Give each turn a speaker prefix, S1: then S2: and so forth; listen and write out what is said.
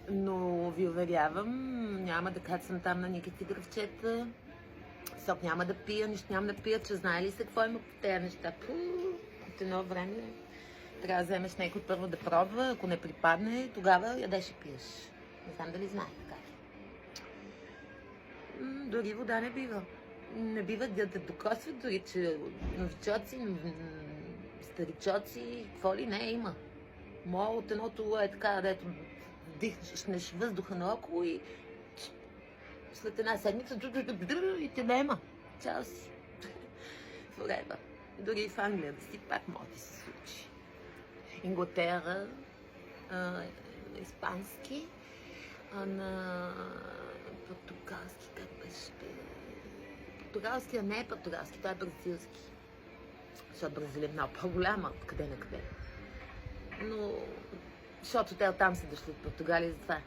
S1: Но ви уверявам, няма да кацам там на никакви дръвчета. Сок няма да пия, нищо няма да пия, че знае ли се какво има по тези неща. От едно време трябва да вземеш някой първо да пробва, ако не припадне, тогава ядеш и пиеш. Не знам дали знае така. Дори вода не бива. Не бива да докосват, дори че новичоци, старичоци, какво ли не има. Моя от едното е така, дето дихнеш въздуха наоколо и след една седмица и те нема. Чао си. Forever. Дори в Англия да си пак може да се случи. Инглотера, испански, на португалски, как беше? Португалския не е португалски, той е бразилски. Защото Бразилия е много по-голяма, откъде на къде. Но, защото те оттам са дошли от Португалия, затова.